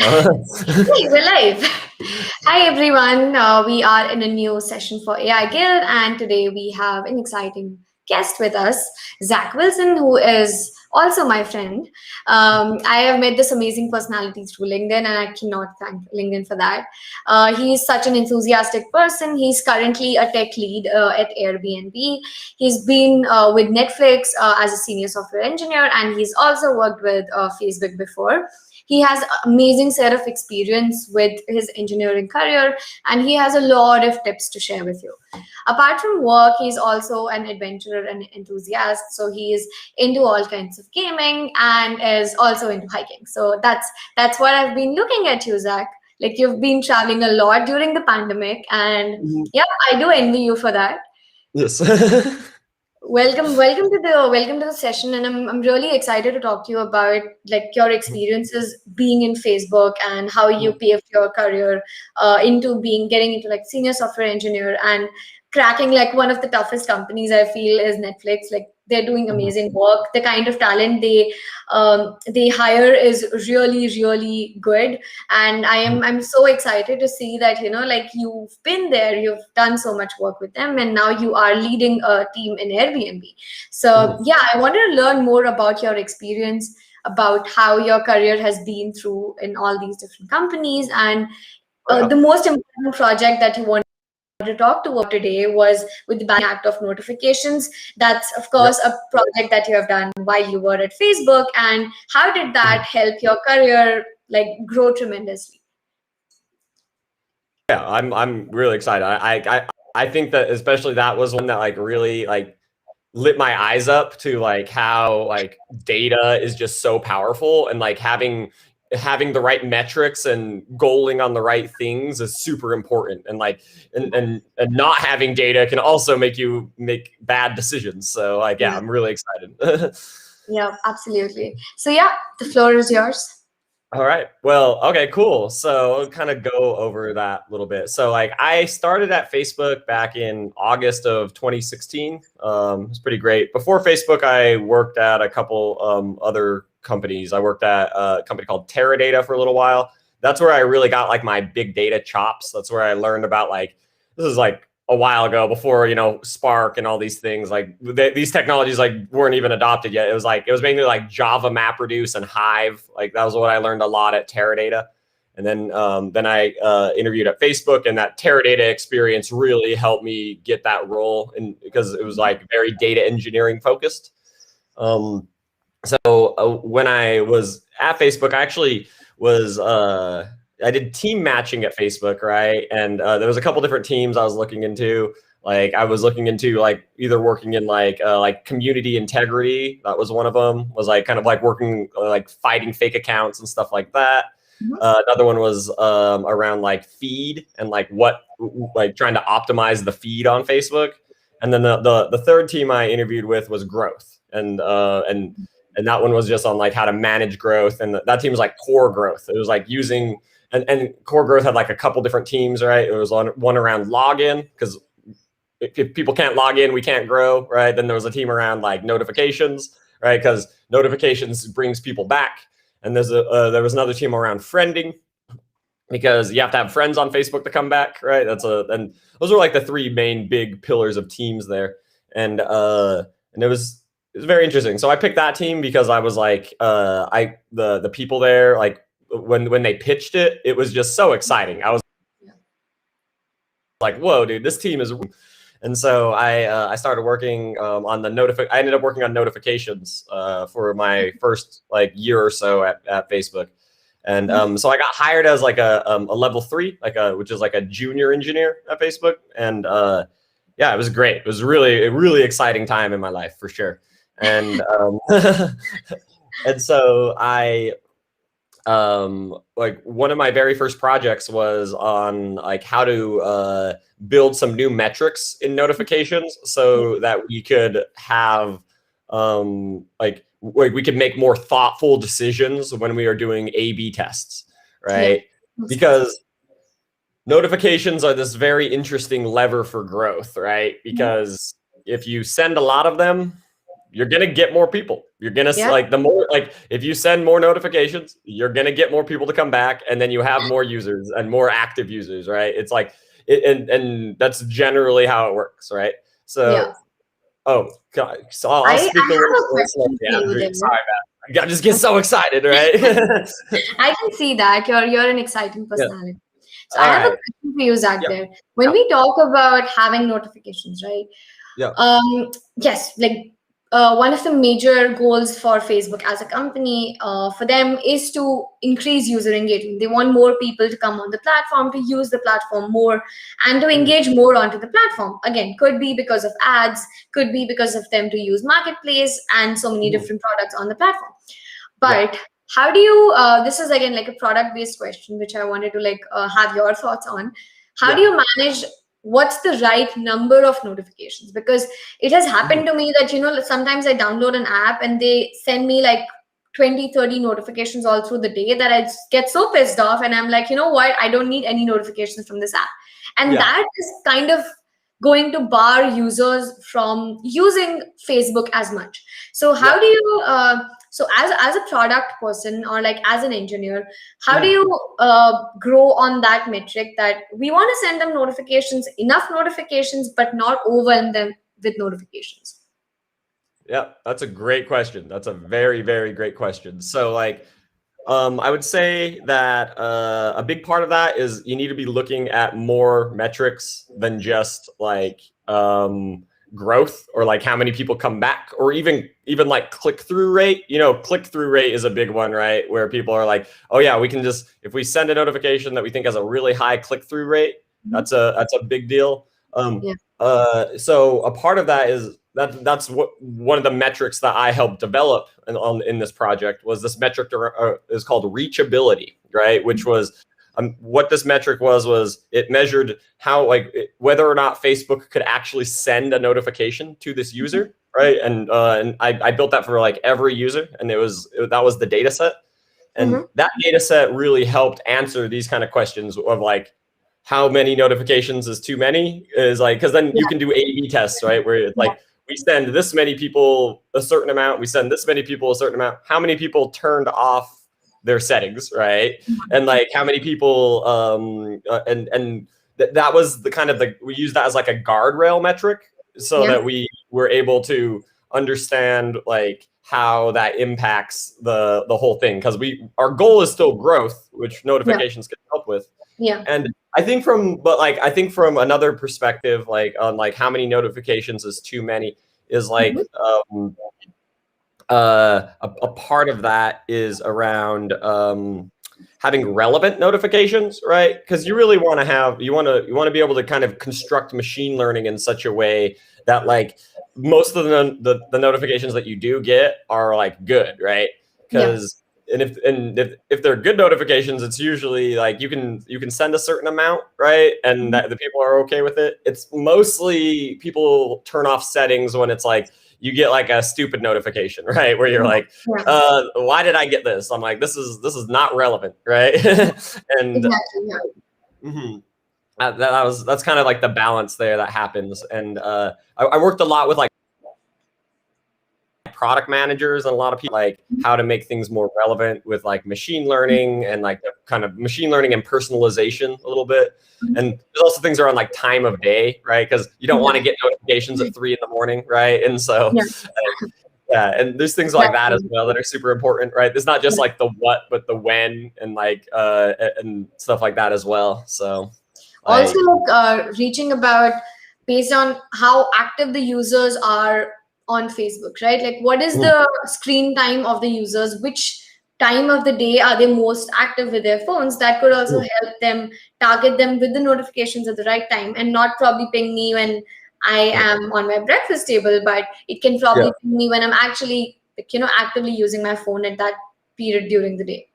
Uh, Hey, we're live. Hi, everyone. We are in a new session for AI Guild, and today we have an exciting guest with us, Zach Wilson, who is also my friend. I have met this amazing personality through LinkedIn, and I cannot thank LinkedIn for that. He's such an enthusiastic person. He's currently a tech lead at Airbnb. He's been with Netflix as a senior software engineer, and he's also worked with Facebook before. He has an amazing set of experience with his engineering career, and he has a lot of tips to share with you. Apart from work, he's also an adventurer and enthusiast. So he is into all kinds of gaming and is also into hiking. So that's what I've been looking at you, Zach. Like, you've been traveling a lot during the pandemic, and yeah, I do envy you for that. yes. Welcome to the session, and I'm really excited to talk to you about like your experiences being in Facebook and how you paved your career into being getting into like senior software engineer and cracking like one of the toughest companies I feel is Netflix. Like, they're doing amazing work. The kind of talent they hire is really good, and I'm so excited to see that, like, you've been there, you've done so much work with them, and now you are leading a team in Airbnb. So yeah, I wanted to learn more about your experience, about how your career has been through in all these different companies, and the most important project that you want to talk to today was with the banning act of notifications. That's, of course, a project that you have done while you were at Facebook. And how did that help your career like grow tremendously? Yeah, I'm really excited. I think that especially that was one that like really like lit my eyes up to like how like data is just so powerful, and like having the right metrics and goaling on the right things is super important, and like and not having data can also make you make bad decisions. So like, yeah, I'm really excited. Yeah, absolutely. So yeah, the floor is yours. All right. Well, okay, cool. So I'll kind of go over that a little bit. So like I started at Facebook back in August of 2016. It's pretty great. Before Facebook, I worked at a couple other companies. I worked at a company called Teradata for a little while. That's where I really got like my big data chops. That's where I learned about like, this is like a while ago, before, Spark and all these things, like these technologies like weren't even adopted yet. It was mainly like Java MapReduce and Hive. Like that was what I learned a lot at Teradata. And then I interviewed at Facebook, and that Teradata experience really helped me get that role, and because it was like very data engineering focused. When I was at Facebook, I actually was I did team matching at Facebook, right? And there was a couple different teams I was looking into. Like I was looking into like either working in like community integrity. That was one of them. Was like kind of like working like fighting fake accounts and stuff like that. Another one was around like feed and like trying to optimize the feed on Facebook. And then the third team I interviewed with was growth, and that one was just on like how to manage growth. And that team was like core growth. It was like using and core growth had like a couple different teams, right? It was one around login, because if people can't log in, we can't grow, right? Then there was a team around like notifications, right? Because notifications brings people back. And there was another team around friending, because you have to have friends on Facebook to come back, right? And those are like the three main big pillars of teams there. And it was very interesting. So I picked that team because I was like, the people there, like when they pitched it, it was just so exciting. I was like, whoa, dude, this team is. And so I started working on I ended up working on notifications for my first like year or so at Facebook. And so I got hired as like a level 3, which is like a junior engineer at Facebook. And yeah, it was great. It was really a really exciting time in my life for sure. And and so I like one of my very first projects was on like how to build some new metrics in notifications so that we could have like we could make more thoughtful decisions when we are doing A/B tests, right? Yeah. Because notifications are this very interesting lever for growth, right? Because if you send a lot of them, you're going to get more people. You're going to Yeah. like the more, like if you send more notifications, you're going to get more people to come back, and then you have more users and more active users, right? It's like, and that's generally how it works, right? So, Yeah. oh, God. So I I'll speak a have little a question for you Sorry, there. man. I just get so excited, right? I can see that you're an exciting Yeah. personality. So I All have a right. question for you, Zach. Yeah. There, when we talk about having notifications, right? Yeah. Yes, like one of the major goals for Facebook as a company, for them is to increase user engagement. They want more people to come on the platform, to use the platform more, and to engage more onto the platform. Again, could be because of ads, could be because of them to use marketplace and so many different products on the platform. But how do you? This is again like a product-based question, which I wanted to like have your thoughts on. How do you manage? What's the right number of notifications? Because it has happened to me that, you know, sometimes I download an app and they send me like 20, 30 notifications all through the day that I get so pissed off, and I'm like, you know what, I don't need any notifications from this app. And that is kind of going to bar users from using Facebook as much. So how do you so as a product person, or like as an engineer, how do you grow on that metric that we want to send them notifications, enough notifications, but not overwhelm them with notifications? Yeah, that's a great question. That's a very, very great question. So like, I would say that a big part of that is you need to be looking at more metrics than just like growth, or like how many people come back, or even like click-through rate. You know, click-through rate is a big one, right? Where people are like, oh yeah, we can just, if we send a notification that we think has a really high click-through rate, that's a big deal. So a part of that is that's what one of the metrics that I helped develop in this project was this metric is called reachability, right? Which was what this metric was it measured how whether or not Facebook could actually send a notification to this user, right? And I built that for like every user, and that was the data set. And that data set really helped answer these kind of questions of like, how many notifications is too many, is like, because then you can do A/B tests, right? Where it's like, we send this many people a certain amount, we send this many people a certain amount. How many people turned off their settings, right? And like, how many people, that was the kind of we used that as like a guardrail metric, so that we were able to understand like how that impacts the whole thing, because our goal is still growth, which notifications can help with. And I think from another perspective, like on like how many notifications is too many, is like a part of that is around having relevant notifications, right? Because you really want to be able to kind of construct machine learning in such a way that like most of the notifications that you do get are like good, right? Because and if they're good notifications, it's usually like you can send a certain amount, right? And that the people are okay with it. It's mostly people turn off settings when it's like you get like a stupid notification, right? Where you're like, why did I get this? I'm like, this is not relevant, right? And that's kind of like the balance there that happens. And I worked a lot with like product managers and a lot of people, like how to make things more relevant with like machine learning and like the kind of machine learning and personalization a little bit. And there's also things around like time of day, right? Because you don't want to get notifications at 3 a.m, right? And so and there's things like that as well that are super important, right? It's not just like the what, but the when, and like and stuff like that as well. So also like reaching about based on how active the users are on Facebook, right? Like what is the screen time of the users? Which time of the day are they most active with their phones? That could also help them target them with the notifications at the right time, and not probably ping me when I am on my breakfast table, but it can probably ping me when I'm actually, like, you know, actively using my phone at that period during the day.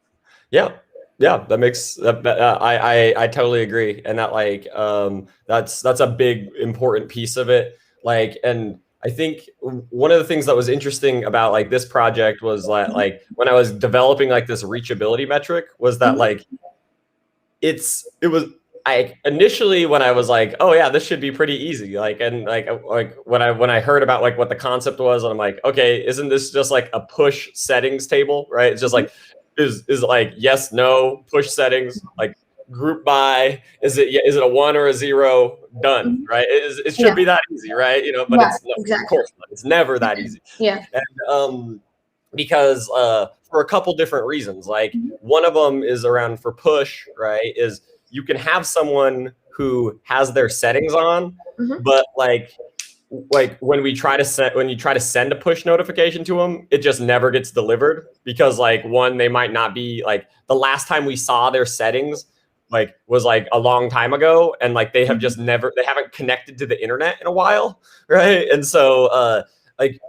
Yeah, that makes I totally agree, and that like that's a big important piece of it. Like, and I think one of the things that was interesting about like this project was that like when I was developing like this reachability metric was that like it was I initially, when I was like, oh yeah, this should be pretty easy. Like, and like when I heard about like what the concept was, and I'm like, okay, isn't this just like a push settings table, right? It's just like, is like yes, no, push settings, like group by, is it a 1 or a 0? Done, right? It should be that easy, right? You know, but Yeah, it's no, of exactly. course not. It's never that easy. Yeah. And because for a couple different reasons, like one of them is around for push, right? Is you can have someone who has their settings on, but like when you try to send a push notification to them, it just never gets delivered because like one, they might not be like the last time we saw their settings like was like a long time ago, and like they have just never, they haven't connected to the internet in a while, right? And so like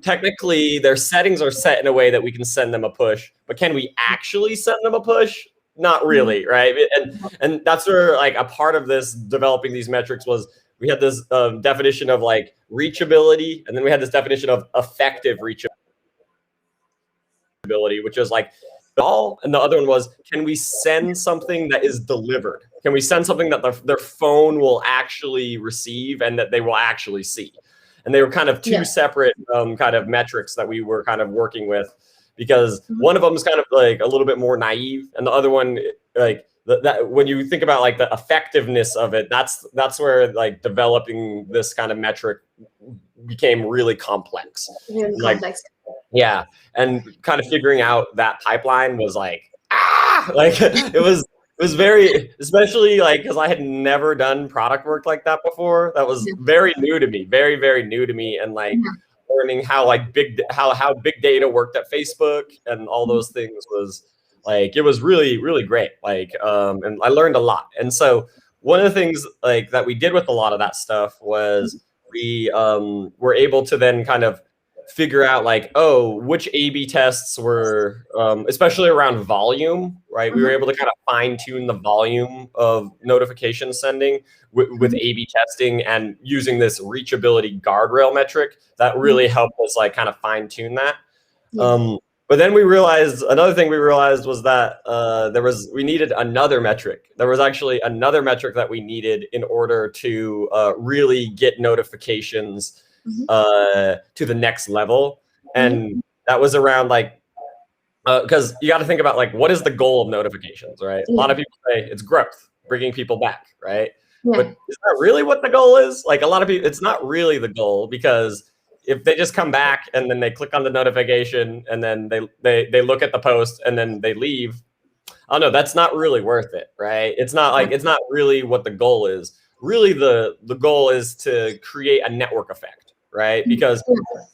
technically their settings are set in a way that we can send them a push, but can we actually send them a push? Not really, right? And that's where like a part of this developing these metrics was we had this definition of like reachability, and then we had this definition of effective reachability, which is like all, and the other one was, can we send something that is delivered? Can we send something that their phone will actually receive and that they will actually see? And they were kind of two separate kind of metrics that we were kind of working with, because one of them is kind of like a little bit more naive, and the other one, like that when you think about like the effectiveness of it, that's where like developing this kind of metric became really complex. Yeah, and kind of figuring out that pipeline was like like it was very, especially like because I had never done product work like that before. That was very new to me, very, very new to me. And like learning how like how big data worked at Facebook and all those things was like, it was really, really great. Like and I learned a lot. And so one of the things like that we did with a lot of that stuff was we were able to then kind of figure out like, oh, which A/B tests were, especially around volume, right? We were able to kind of fine tune the volume of notification sending with A/B testing and using this reachability guardrail metric that really helped us like kind of fine tune that. But then we realized, another thing we realized was that we needed another metric. There was actually another metric that we needed in order to really get notifications to the next level. And that was around like, because you got to think about like, what is the goal of notifications, right? A lot of people say it's growth, bringing people back, right? But is that really what the goal is? Like a lot of people, it's not really the goal, because if they just come back and then they click on the notification and then they look at the post and then they leave, oh no, that's not really worth it, right? It's not like, it's not really what the goal is. Really, the goal is to create a network effect, right? Because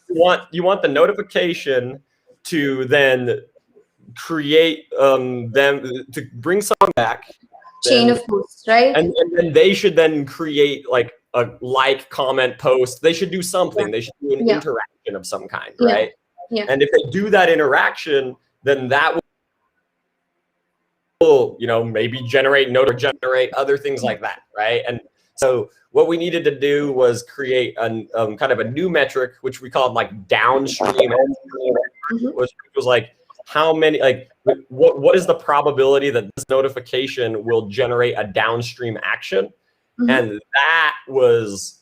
you want the notification to then create them to bring someone back. Chain of posts, right? And then they should then create like a like, comment, post. They should do something. They should do an interaction of some kind, right? And if they do that interaction, then that will, you know, maybe generate note or generate other things like that, right? And so what we needed to do was create an kind of a new metric, which we called like downstream, which was like, how many, like what is the probability that this notification will generate a downstream action? And that was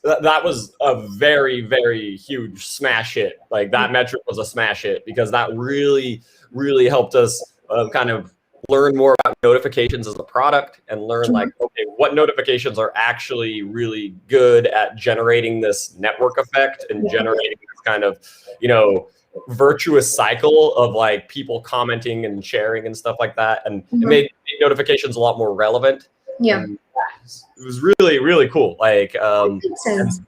a very, very huge smash hit. Like that metric was a smash hit, because that really, really helped us kind of learn more about notifications as a product, and learn like, okay, what notifications are actually really good at generating this network effect and generating this kind of, you know, virtuous cycle of like people commenting and sharing and stuff like that. And it made notifications a lot more relevant. And it was really, really cool. Like makes sense.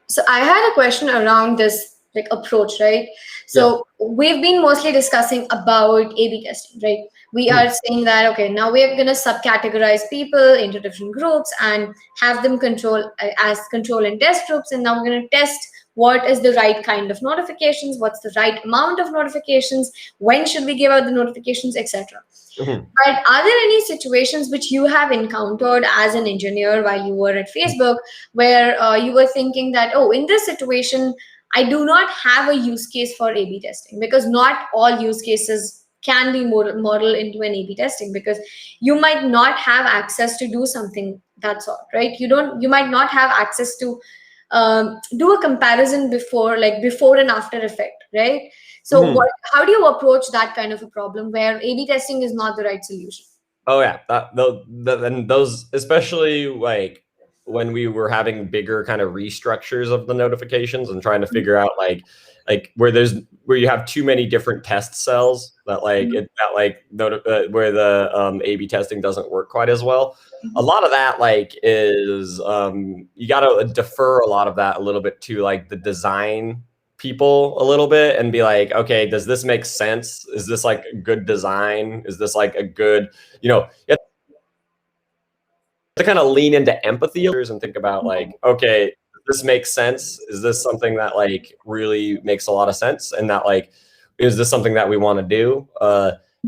So I had a question around this like approach, right? So we've been mostly discussing about A/B testing, right? We are saying that, okay, now we are going to subcategorize people into different groups and have them control and test groups. And now we're going to test what is the right kind of notifications, what's the right amount of notifications, when should we give out the notifications, etc. But are there any situations which you have encountered as an engineer while you were at Facebook, where you were thinking that, oh, in this situation, I do not have a use case for A/B testing, because not all use cases can be modeled into an A/B testing, because you might not have access to do something that sort, right? You might not have access to do a comparison before and after effect, right? So how do you approach that kind of a problem where A/B testing is not the right solution? Oh yeah, and those, especially like when we were having bigger kind of restructures of the notifications and trying to figure out like where you have too many different test cells that like where the A/B testing doesn't work quite as well. A lot of that like is you got to defer a lot of that a little bit to like the design people a little bit and be like, okay, does this make sense? Is this like a good design? Is this like a good, you have to kind of lean into empathy and think about like, okay, this makes sense. Is this something that like really makes a lot of sense? And that like, is this something that we want to do?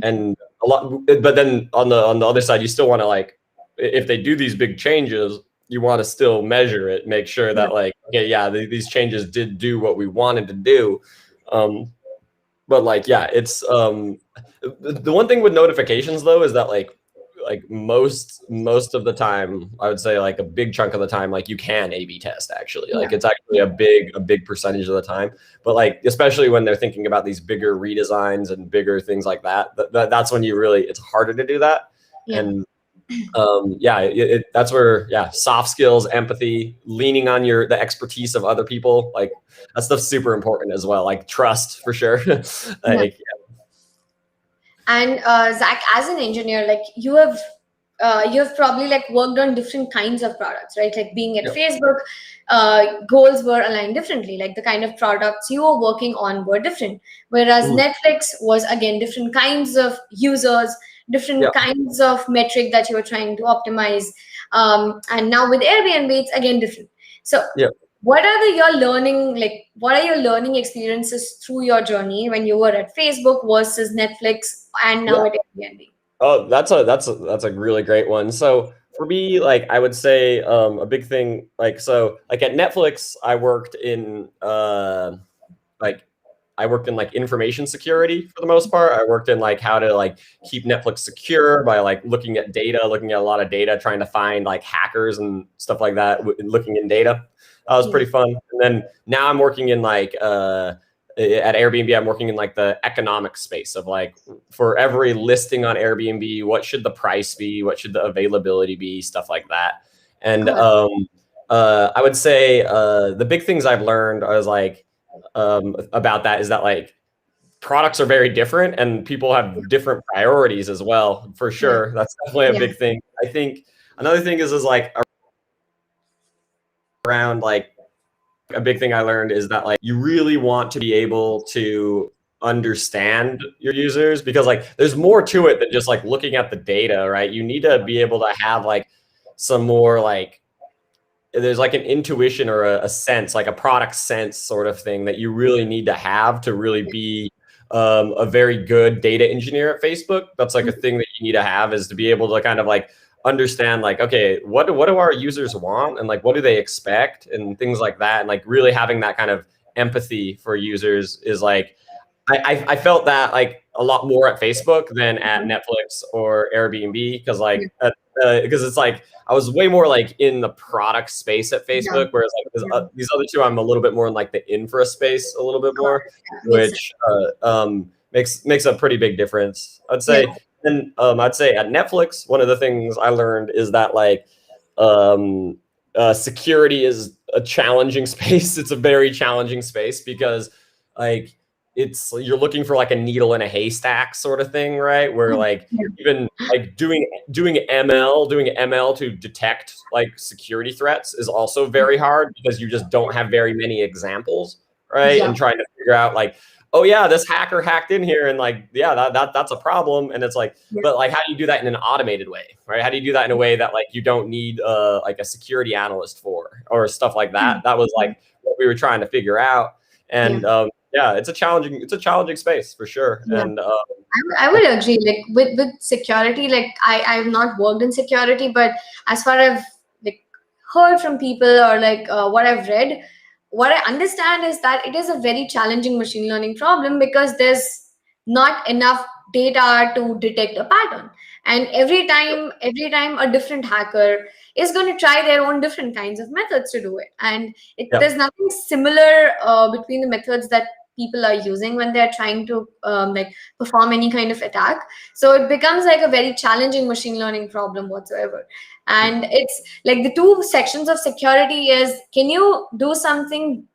And a lot, but then on the other side, you still want to like, if they do these big changes, you want to still measure it, make sure that like, okay, yeah, these changes did do what we wanted to do. But like, yeah, it's the one thing with notifications though is that like most of the time, I would say like a big chunk of the time, like you can A/B test actually. Like it's actually a big percentage of the time. But like especially when they're thinking about these bigger redesigns and bigger things like that, that's when it's harder to do that. And that's where soft skills, empathy, leaning on the expertise of other people, like that stuff's super important as well, like trust for sure. And Zach, as an engineer, like you have probably like worked on different kinds of products, right? Like being at Facebook, goals were aligned differently. Like the kind of products you were working on were different. Whereas Netflix was again different kinds of users, different kinds of metric that you were trying to optimize. And now with Airbnb, it's again different. So what are your learning experiences through your journey when you were at Facebook versus Netflix and now at Airbnb? Oh, that's a really great one. So for me, like I would say a big thing, like at Netflix, I worked in like information security for the most part. I worked in like how to like keep Netflix secure by like looking at a lot of data, trying to find like hackers and stuff like that, looking in data. That was pretty fun. And then now I'm working in like at Airbnb, I'm working in like the economic space of like for every listing on Airbnb, what should the price be? What should the availability be? Stuff like that. And I would say the big things I've learned is like about that is that like products are very different and people have different priorities as well, for sure. That's definitely a big thing. I think another thing is like around like a big thing I learned is that like you really want to be able to understand your users, because like there's more to it than just like looking at the data, right? You need to be able to have like some more like there's like an intuition or a sense, like a product sense sort of thing that you really need to have to really be a very good data engineer at Facebook. That's like a thing that you need to have, is to be able to kind of like understand like, okay, what do our users want and like what do they expect and things like that. And like really having that kind of empathy for users is like, I felt that like a lot more at Facebook than at Netflix or Airbnb, because like because it's like I was way more like in the product space at Facebook, whereas like these other two I'm a little bit more in like the infra space a little bit more, which makes a pretty big difference, I'd say. And I'd say at Netflix, one of the things I learned is that like security is a challenging space. It's a very challenging space because like you're looking for like a needle in a haystack sort of thing, right? Where like even like doing ML to detect like security threats is also very hard, because you just don't have very many examples, right? And trying to figure out like, oh yeah, this hacker hacked in here and like, yeah, that's a problem. And it's like, but like, how do you do that in an automated way, right? How do you do that in a way that like you don't need like a security analyst for, or stuff like that? That was like what we were trying to figure out. And it's a challenging space for sure. And I would agree. Like with security, like I've not worked in security, but as far as like heard from people or like what I've read, what I understand is that it is a very challenging machine learning problem, because there's not enough data to detect a pattern. And every time a different hacker is going to try their own different kinds of methods to do it. And there's nothing similar between the methods that people are using when they're trying to like perform any kind of attack. So it becomes like a very challenging machine learning problem whatsoever. And it's like the two sections of security is, can you do something,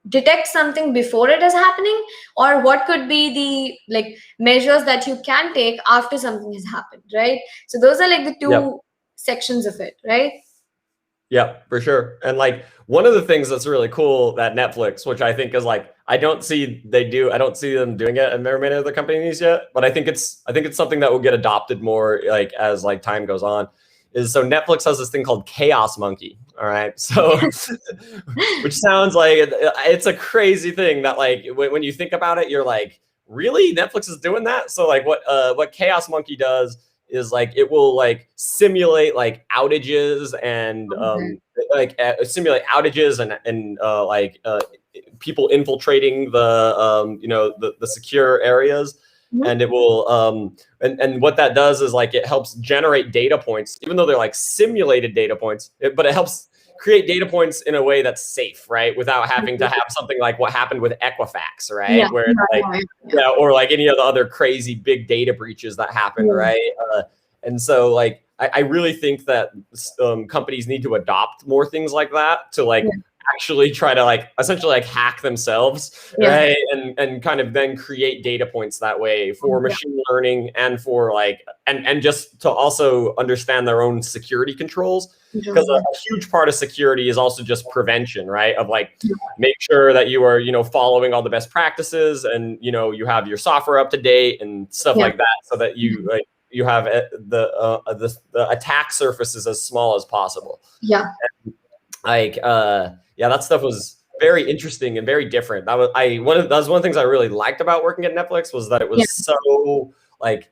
detect something before it is happening, or what could be the like measures that you can take after something has happened, right? So those are like the two sections of it, right? Yeah, for sure. And like one of the things that's really cool that Netflix, which I think is like, I don't see them doing it in very many other companies yet, but I think it's something that will get adopted more like as like time goes on, is so Netflix has this thing called Chaos Monkey. All right. So which sounds like it's a crazy thing that like when you think about it, you're like, really? Netflix is doing that? So like what Chaos Monkey does is like it will like simulate like outages and simulate outages and people infiltrating the secure areas. And it will and what that does is like it helps generate data points, even though they're like simulated data points, but it helps create data points in a way that's safe, right? Without having to have something like what happened with Equifax, right? Where or like any of the other crazy big data breaches that happened, right? And so like I really think that companies need to adopt more things like that to like actually try to like essentially like hack themselves, right? And kind of then create data points that way for machine learning and for like and just to also understand their own security controls. Because a huge part of security is also just prevention, right? Of like make sure that you are, following all the best practices and, you have your software up to date and stuff like that, so that you like you have the attack surfaces as small as possible. And like that stuff was very interesting and very different. That was one of the things I really liked about working at Netflix, was that it was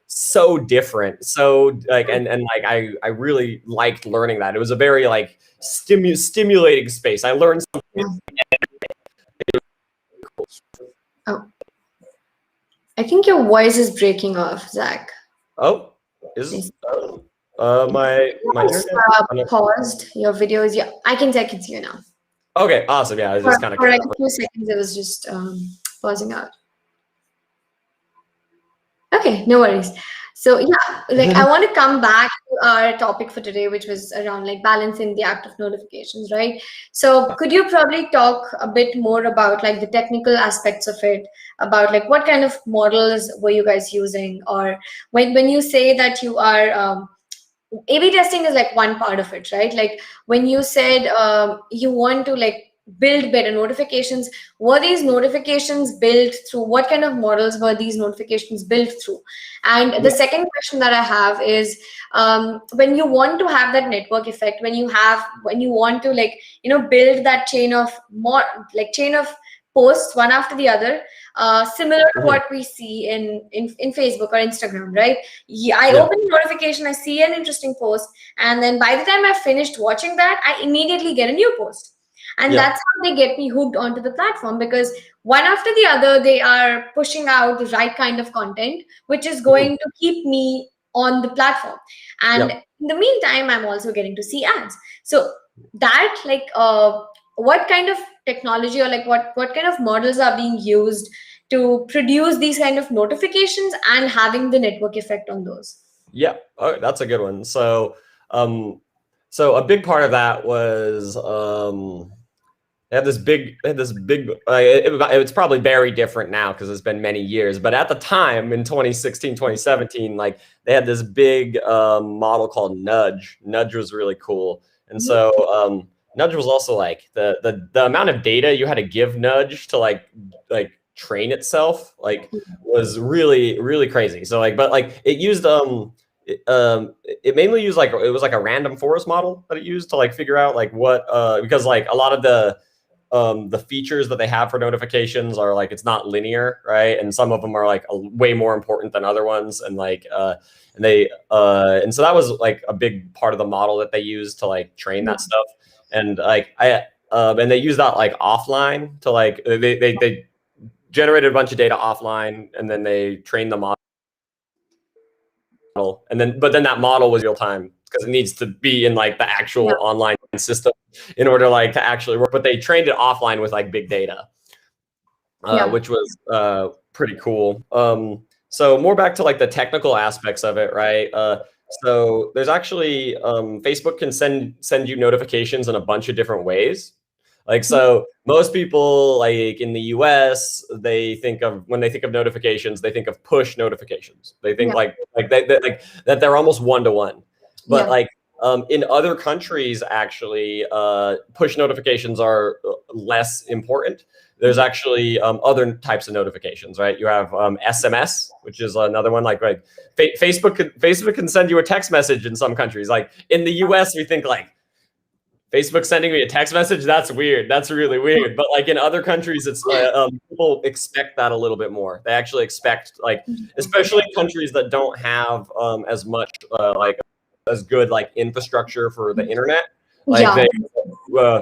so different. So like and like I really liked learning that. It was a very like stimulating space. I learned something. Oh, I think your voice is breaking off, Zach. Oh, my paused your videos. Yeah, I can see you now. Okay, awesome. Yeah, I was just kind of for like a few seconds. It was just pausing out. Okay, no worries. So yeah, like I want to come back to our topic for today, which was around like balancing the active notifications, right? So could you probably talk a bit more about like the technical aspects of it, about like what kind of models were you guys using, or when you say that you are A/B testing is like one part of it, right? Like when you said you want to like build better notifications, were these notifications built through, what kind of models were these notifications built through? And the second question that I have is, when you want to have that network effect, when you want to like build that chain of posts one after the other, similar to what we see in Facebook or Instagram, right? I open the notification, I see an interesting post, and then by the time I've finished watching that, I immediately get a new post. And that's how they get me hooked onto the platform, because one after the other, they are pushing out the right kind of content, which is going to keep me on the platform. And in the meantime, I'm also getting to see ads. So that like, what kind of technology, or like what kind of models are being used to produce these kind of notifications and having the network effect on those? Yeah, oh, that's a good one. So so a big part of that was it's probably very different now because it's been many years, but at the time in 2016, 2017, like they had this big model called Nudge. Nudge was really cool. And so Nudge was also like the amount of data you had to give Nudge to like train itself like was really, really crazy. So like, but like it used it mainly used like, it was like a random forest model that it used to like figure out like what because like a lot of the features that they have for notifications are like, it's not linear, right? And some of them are like way more important than other ones. And like and so that was like a big part of the model that they used to like train that stuff. And like and they use that like offline to like they generated a bunch of data offline, and then they trained the model. model, but then that model was real time because it needs to be in like the actual online system in order like to actually work. But they trained it offline with like big data, which was pretty cool. So more back to like the technical aspects of it, right? So there's actually Facebook can send you notifications in a bunch of different ways. Like, so most people like in the US, when they think of notifications, they think of push notifications. They think like that they're almost one-to-one. But like in other countries, actually, push notifications are less important. There's actually other types of notifications, right? You have SMS, which is another one. Like Facebook can send you a text message in some countries. Like in the US, we think like, Facebook sending me a text message, that's weird. That's really weird. But like in other countries, it's people expect that a little bit more. They actually expect, like, especially countries that don't have as much like as good like infrastructure for the internet. Like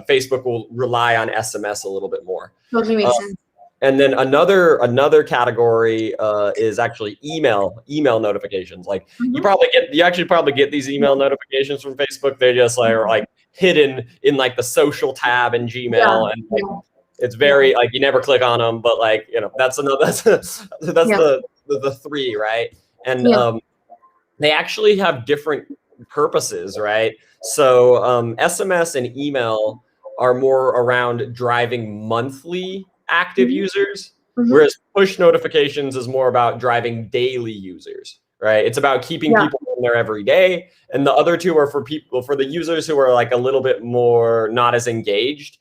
Facebook will rely on SMS a little bit more. Totally makes sense. And then another category is actually email notifications. Like you actually probably get these email notifications from Facebook. They just are like hidden in like the social tab in Gmail, and like, it's very like you never click on them. But like that's the three, right? And they actually have different purposes, right? So SMS and email are more around driving monthly active users, whereas push notifications is more about driving daily users, right? It's about keeping people in there every day. And the other two are for the users who are like a little bit more not as engaged.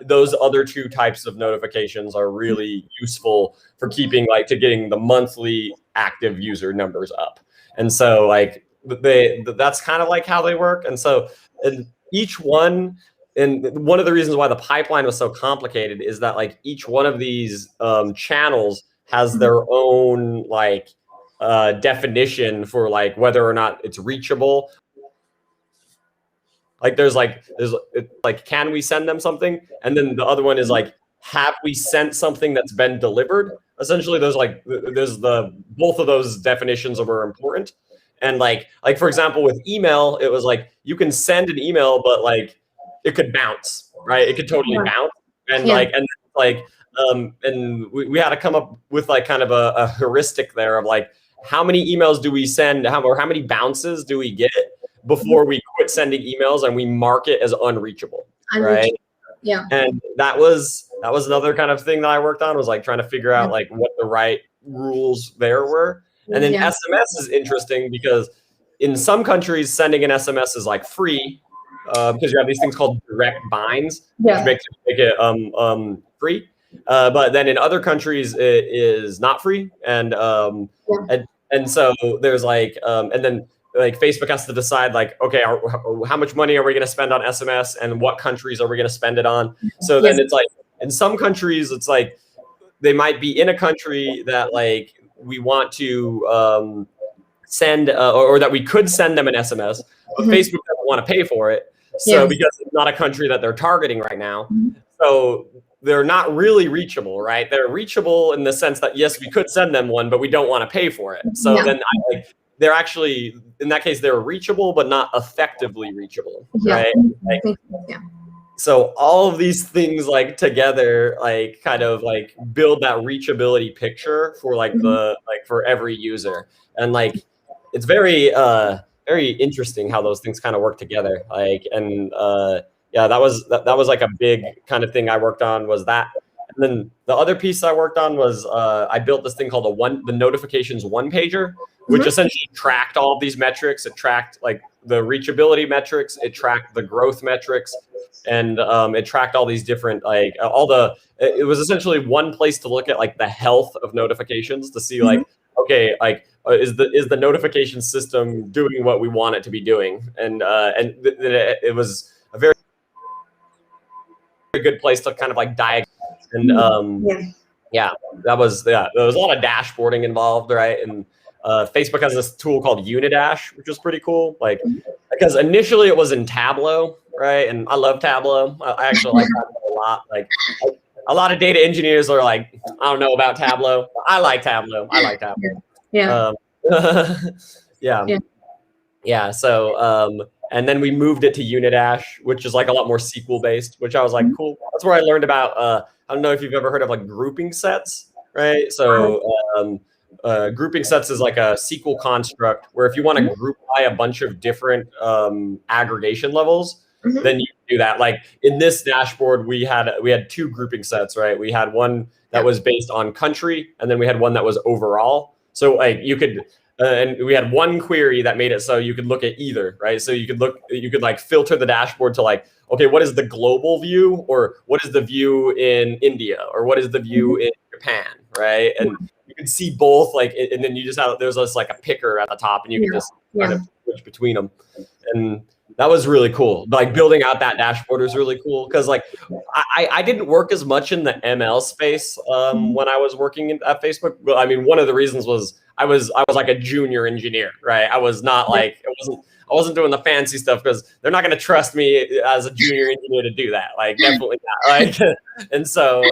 Those other two types of notifications are really useful for getting the monthly active user numbers up. And so like that's kind of like how they work. And so each one. And one of the reasons why the pipeline was so complicated is that like each one of these channels has their own like definition for like whether or not it's reachable. Like there's can we send them something? And then the other one is like, have we sent something that's been delivered? Essentially, there's both of those definitions were important. And like for example, with email, it was like you can send an email, but like it could bounce, right? It could totally bounce. And and we had to come up with like kind of a heuristic there of like, how many emails do we send? Or how many bounces do we get before we quit sending emails and we mark it as unreachable, right? Yeah. And that was another kind of thing that I worked on, was like trying to figure out like what the right rules there were. And then SMS is interesting because in some countries, sending an SMS is like free. Because you have these things called direct binds, which make it free. But then in other countries, it is not free, and so there's like, and then like Facebook has to decide like, okay, how much money are we going to spend on SMS, and what countries are we going to spend it on? So then it's like in some countries, it's like they might be in a country that like we want to send or that we could send them an SMS, but Facebook doesn't want to pay for it. So because it's not a country that they're targeting right now, so they're not really reachable, right? They're reachable in the sense that, yes, we could send them one, but we don't want to pay for it. So then they're actually, in that case, they're reachable, but not effectively reachable, right? So all of these things like together, like kind of like build that reachability picture for like for every user. And like, it's very interesting how those things kind of work together. Like, and that was like a big kind of thing I worked on, was that. And then the other piece I worked on was I built this thing called the notifications one pager, which essentially tracked all of these metrics. It tracked like the reachability metrics, it tracked the growth metrics, and it tracked all these different like it was essentially one place to look at like the health of notifications to see like, okay, like is the notification system doing what we want it to be doing? And it was a very good place to kind of like diagnose. And there was a lot of dashboarding involved, right? And Facebook has this tool called Unidash, which was pretty cool. Like, because initially it was in Tableau, right? And I love Tableau. I actually like Tableau a lot. Like, a lot of data engineers are like, I don't know about Tableau. I like Tableau. Yeah. Yeah. Yeah. So, and then we moved it to Unidash, which is like a lot more SQL based, which I was like, cool. That's where I learned about, I don't know if you've ever heard of like grouping sets, right? So, grouping sets is like a SQL construct where if you want to group by a bunch of different aggregation levels, then you do that. Like in this dashboard, we had two grouping sets, right? We had one that was based on country, and then we had one that was overall. So like you could, and we had one query that made it so you could look at either, right? So you could like filter the dashboard to like, okay, what is the global view, or what is the view in India, or what is the view in Japan, right? And you can see both, like, and then you just have, there's just like a picker at the top, and you can just kind of switch between them. And that was really cool. Like building out that dashboard was really cool because like I didn't work as much in the ML space when I was working at Facebook. Well, I mean, one of the reasons was I was like a junior engineer, right? I was not like I wasn't doing the fancy stuff because they're not going to trust me as a junior engineer to do that. Like definitely not. Like, and so,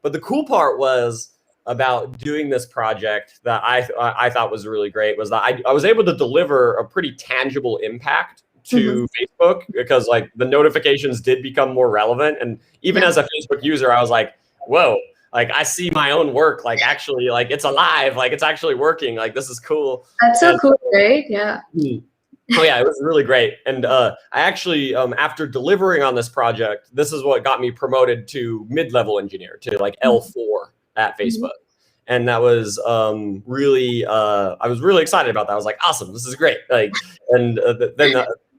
but the cool part was about doing this project that I thought was really great was that I was able to deliver a pretty tangible impact to Facebook because like the notifications did become more relevant. And even as a Facebook user, I was like, whoa, like I see my own work, like actually like it's alive, like it's actually working. Like this is cool. That's so cool, right? Yeah. Oh yeah, it was really great. And I actually, after delivering on this project, this is what got me promoted to mid-level engineer, to like L4 at Facebook. And that was really, I was really excited about that. I was like, awesome, this is great. Like, and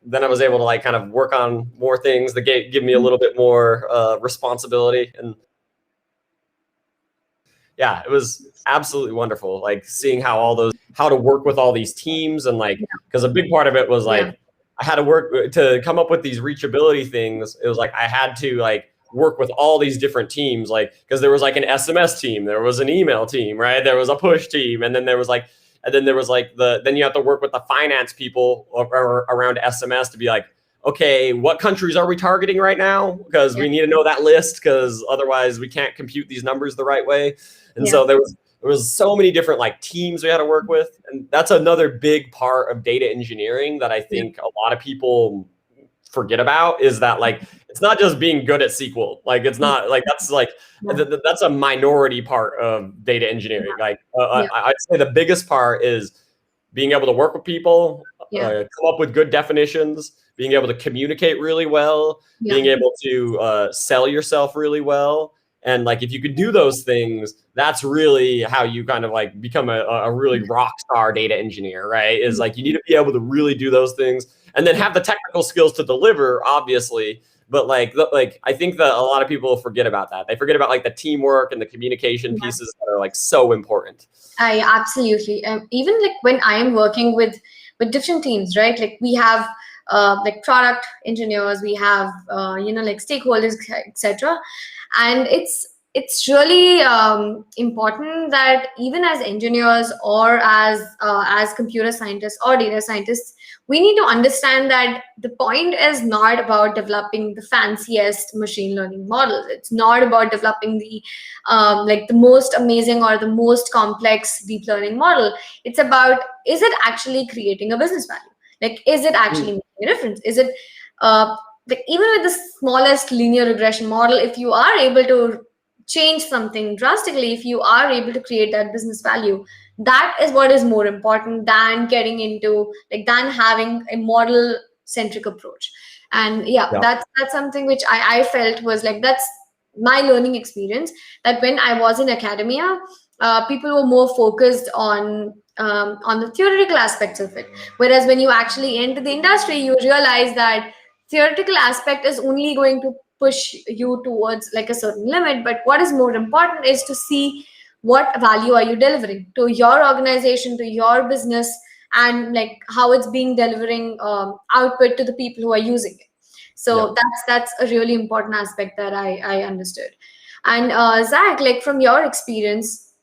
then I was able to like kind of work on more things that give me a little bit more responsibility. And yeah, it was absolutely wonderful. Like seeing how to work with all these teams, and like, because a big part of it was like, I had to work to come up with these reachability things. It was like, I had to like work with all these different teams, like, because there was like an SMS team, there was an email team, right? There was a push team. And then there was like, then you have to work with the finance people around SMS to be like, okay, what countries are we targeting right now? Because we need to know that list, because otherwise we can't compute these numbers the right way. And so there was so many different like teams we had to work with. And that's another big part of data engineering that I think a lot of people forget about, is that like, it's not just being good at SQL. Like, it's not like, that's a minority part of data engineering. Like, I'd say the biggest part is being able to work with people, come up with good definitions, being able to communicate really well, being able to sell yourself really well. And like, if you could do those things, that's really how you kind of like become a really rock star data engineer, right? Is like, you need to be able to really do those things and then have the technical skills to deliver, obviously. But like I think that a lot of people forget about that. They forget about like the teamwork and the communication pieces that are like so important. I absolutely. Even like when I am working with different teams, right? Like we have like product engineers, we have like stakeholders, etc. And it's really important that even as engineers or as computer scientists or data scientists, we need to understand that the point is not about developing the fanciest machine learning models. It's not about developing the like the most amazing or the most complex deep learning model. It's about, is it actually creating a business value? Like, is it actually making a difference? Is it like, even with the smallest linear regression model, if you are able to change something drastically, if you are able to create that business value, that is what is more important than getting into like, than having a model centric approach. And that's something which I felt was like, that's my learning experience, that when I was in academia, people were more focused on the theoretical aspects of it, whereas when you actually enter the industry, you realize that theoretical aspect is only going to push you towards like a certain limit, but what is more important is to see what value are you delivering to your organization, to your business, and like how it's being delivering output to the people who are using it. So that's a really important aspect that I understood. And Zach, like from your experience,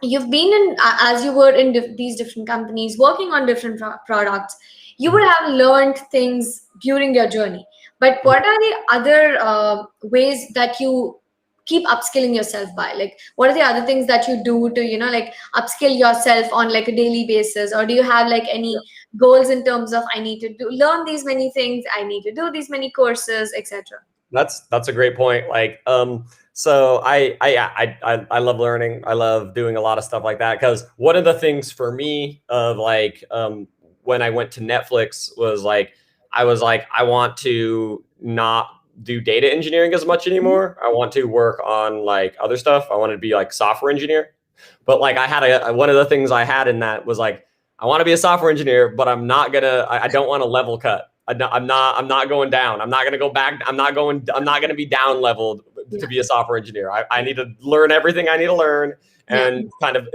you've been in as you were in these different companies working on different products, you would have learned things during your journey, but what are the other ways that you keep upskilling yourself by? Like, what are the other things that you do to, like upskill yourself on like a daily basis? Or do you have like any goals in terms of, I need to learn these many things, I need to do these many courses, etc.? That's a great point. Like, so I love learning. I love doing a lot of stuff like that, because one of the things for me of like, when I went to Netflix was like, I was like, I want to not do data engineering as much anymore. I want to work on like other stuff. I wanted to be like software engineer. But like I had one of the things I had in that was like, I want to be a software engineer, but I don't want to level cut. I'm not going down. I'm not going to go back. I'm not going to be down leveled to be a software engineer. I need to learn everything I need to learn, and kind of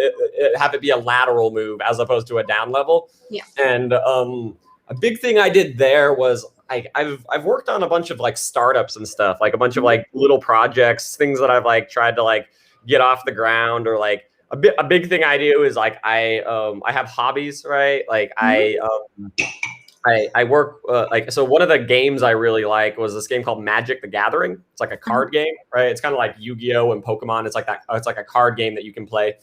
have it be a lateral move as opposed to a down level. Yeah. And a big thing I did there was I've worked on a bunch of like startups and stuff, like a bunch of like little projects, things that I've like tried to like get off the ground, or like a big thing I do is like I have hobbies, right? Like I work like, so one of the games I really like was this game called Magic the Gathering. It's like a card game, right? It's kind of like Yu-Gi-Oh and Pokemon. It's like that. It's like a card game that you can play.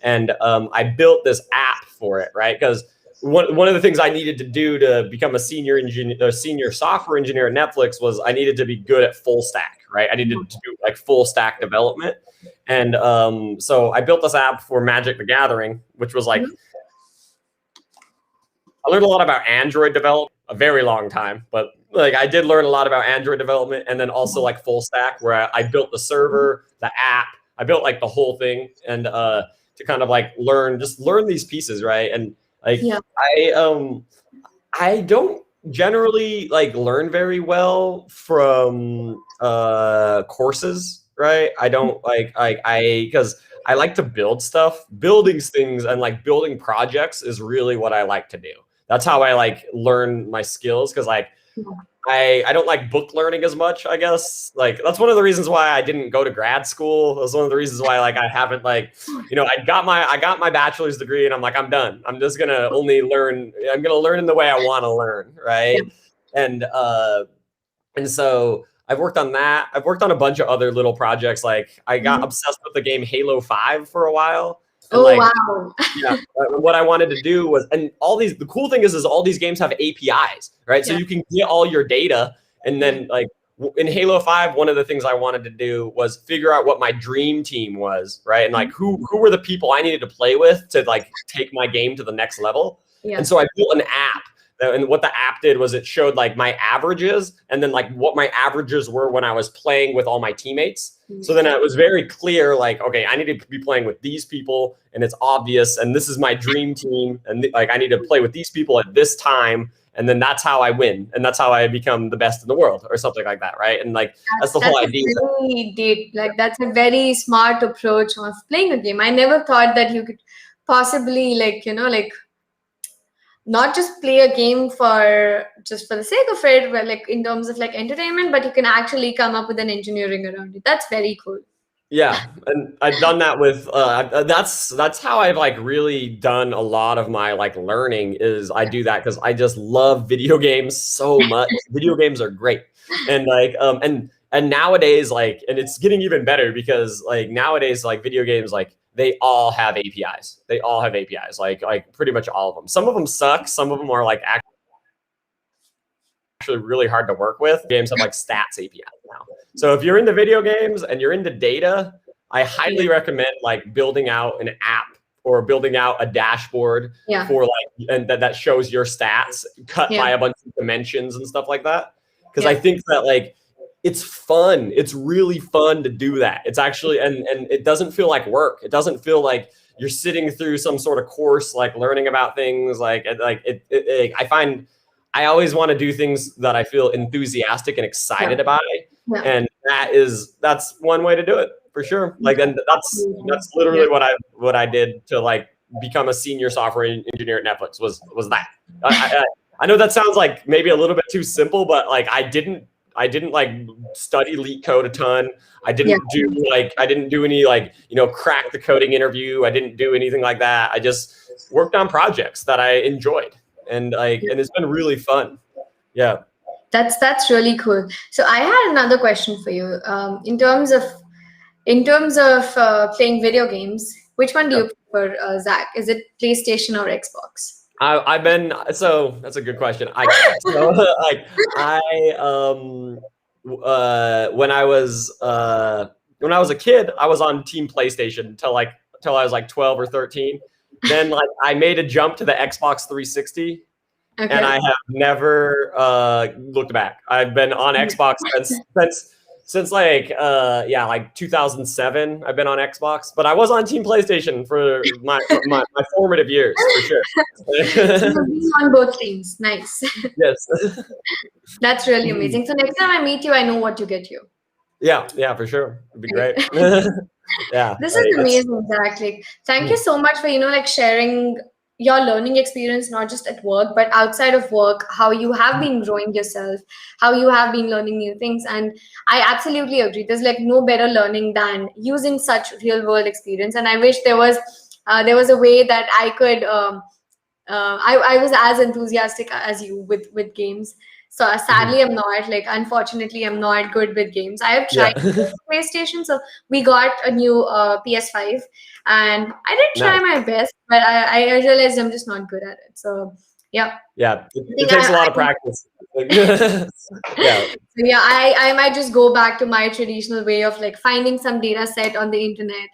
And I built this app for it, right? Because one of the things I needed to do to become a senior software engineer at Netflix was I needed to be good at full stack, right? I needed to do like full stack development. And so I built this app for Magic the Gathering, which was like, I learned a lot about Android development, a very long time, but like I did learn a lot about Android development, and then also like full stack, where I built the server, the app, I built like the whole thing, and to kind of like learn these pieces, right? And like I don't generally like learn very well from courses, right? I don't because I like to build stuff. Building things and like building projects is really what I like to do. That's how I like learn my skills, because like I don't like book learning as much, I guess. Like that's one of the reasons why I didn't go to grad school. That's one of the reasons why like I haven't like, I got my bachelor's degree, and I'm like, I'm done. I'm just gonna only learn. I'm gonna learn in the way I want to learn, right? And so I've worked on that. I've worked on a bunch of other little projects. Like I got obsessed with the game Halo 5 for a while. And wow. Yeah. What I wanted to do was, and the cool thing is all these games have APIs, right? So you can get all your data, and then like in Halo 5, one of the things I wanted to do was figure out what my dream team was, right? And like who were the people I needed to play with to like take my game to the next level. And so I built an app. And what the app did was it showed like my averages, and then like what my averages were when I was playing with all my teammates. So then it was very clear, like, okay, I need to be playing with these people, and it's obvious, and this is my dream team, and like I need to play with these people at this time, and then that's how I win, and that's how I become the best in the world, or something like that, right? And like that's the whole idea. That's a very smart approach of playing a game. I never thought that you could possibly not just play a game for the sake of it, but like in terms of like entertainment, but you can actually come up with an engineering around it. That's very cool. Yeah, and I've done that with that's how I've like really done a lot of my like learning, is I do that because I just love video games so much. Video games are great. And like and nowadays, like, and it's getting even better, because like nowadays, like video games, like they all have APIs. They all have APIs, like pretty much all of them. Some of them suck. Some of them are like actually really hard to work with. Games have like stats APIs now. So if you're into video games and you're into data, I highly recommend like building out an app or building out a dashboard for like, and that shows your stats cut by a bunch of dimensions and stuff like that. Because I think that like it's fun. It's really fun to do that. It's actually, and it doesn't feel like work. It doesn't feel like you're sitting through some sort of course, like learning about things. I find I always want to do things that I feel enthusiastic and excited about it. And that's one way to do it, for sure. Like, and that's literally what I did to like become a senior software engineer at Netflix was that. I know that sounds like maybe a little bit too simple, but like I didn't like study leak code a ton. I didn't do any like, crack the coding interview. I didn't do anything like that. I just worked on projects that I enjoyed, and it's been really fun. Yeah. That's really cool. So I had another question for you. In terms of In terms of playing video games, which one do Yeah. you prefer, Zach? Is it PlayStation or Xbox? I've been so that's a good question. So like I when I was a kid, I was on Team PlayStation till I was like 12 or 13. Then like I made a jump to the Xbox 360 and Okay. I have never looked back. I've been on Xbox since like yeah, like 2007. I've been on Xbox, but I was on Team PlayStation for my formative years for sure. So you've been on both teams. Nice. Yes. That's really amazing. So next time I meet you, I know what to get you. Yeah, yeah, for sure. It'd be great. Yeah, This is like, that's amazing, Zach. Like, thank you so much for, like sharing your learning experience, not just at work, but outside of work, how you have been growing yourself, how you have been learning new things. And I absolutely agree. There's like no better learning than using such real world experience. And I wish there was a way that I could I was as enthusiastic as you with games. So sadly, I'm not. Like, unfortunately, I'm not good with games. I have tried yeah. PlayStation. So we got a new PS5, and I did try Nice. my best, but I realized I'm just not good at it. So yeah, Yeah, I it think takes a lot of practice. Yeah. so yeah, I might just go back to my traditional way of like finding some data set on the internet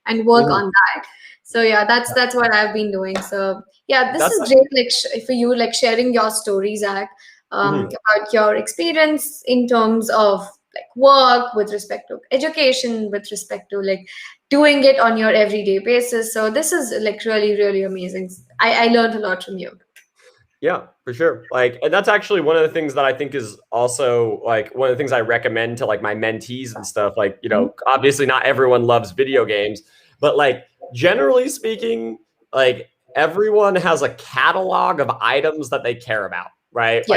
and work Mhm. on that. So yeah, that's what I've been doing. So yeah, this That's is great. Like for you, like sharing your story, Zach, mhm. about your experience in terms of like work with respect to education, with respect to like doing it on your everyday basis. So this is like really, really amazing. I learned a lot from you. Yeah, for sure. Like, and that's actually one of the things that I think is also like one of the things I recommend to like my mentees and stuff. Like, obviously not everyone loves video games, but like generally speaking, like everyone has a catalog of items that they care about, right? Yeah.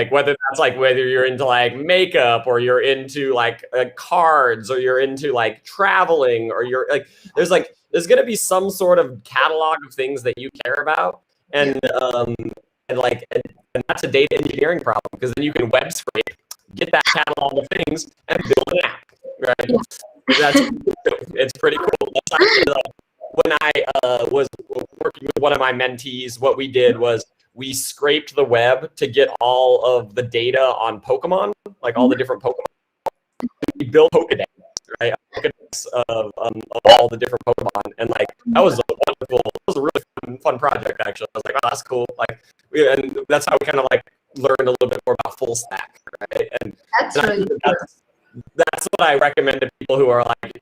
Like whether you're into like makeup or you're into like cards or you're into like traveling or you're like there's gonna be some sort of catalog of things that you care about. Yeah. And that's a data engineering problem because then you can web scrape, get that catalog of things, and build an app. Right? Yeah. That's it's pretty cool. That's actually like when I was working with one of my mentees. What we did was we scraped the web to get all of the data on Pokemon, like all the different Pokemon. We built Pokedex, right? A Pokedex of all the different Pokemon, and like that was a wonderful. It was a really fun project actually. I was like, oh, that's cool. Like, and that's how we kind of like learned a little bit more about full stack, right? That's And I really think that's what I recommend to people who are like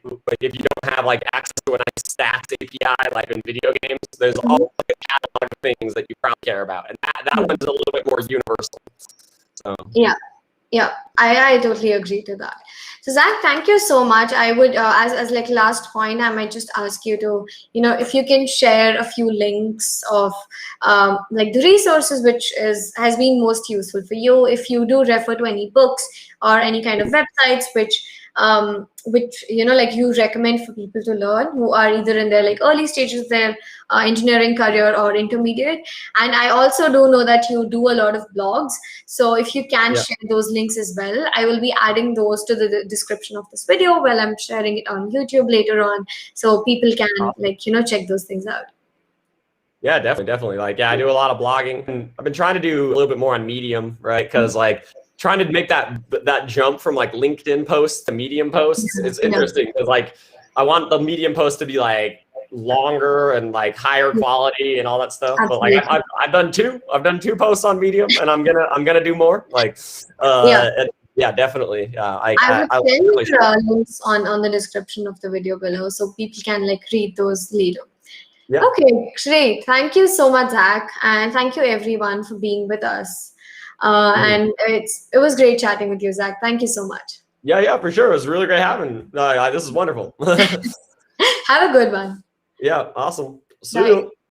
if you don't have like access to a nice stats API like in video games, there's all cool. like, a catalog of things that you probably care about, and that one's a little bit more universal. So Yeah. Yeah, I totally agree to that. So Zach, thank you so much. I would, as like last point, I might just ask you to, if you can share a few links of like the resources which has been most useful for you. If you do refer to any books or any kind of websites which like you recommend for people to learn who are either in their like early stages of their engineering career or intermediate. And I also do know that you do a lot of blogs. So if you can yeah, share those links as well, I will be adding those to the description of this video while I'm sharing it on YouTube later on, so people can awesome. like check those things out. Yeah, definitely. Like, yeah, I do a lot of blogging, and I've been trying to do a little bit more on Medium, right? Because like trying to make that jump from like LinkedIn posts to Medium posts, it's Yeah. interesting because like I want the Medium post to be like longer and like higher quality and all that stuff. But like Absolutely. I've done two posts on Medium, and I'm gonna do more. Like, Yeah. yeah, definitely. I would I send definitely your links on the description of the video below so people can like read those later. yeah. Okay, great. Thank you so much, Zach, and thank you everyone for being with us. Mhm. And it was great chatting with you, Zach. Thank you so much. Yeah, for sure. It was really great having. This is wonderful. Have a good one. Yeah, awesome. See Bye. you.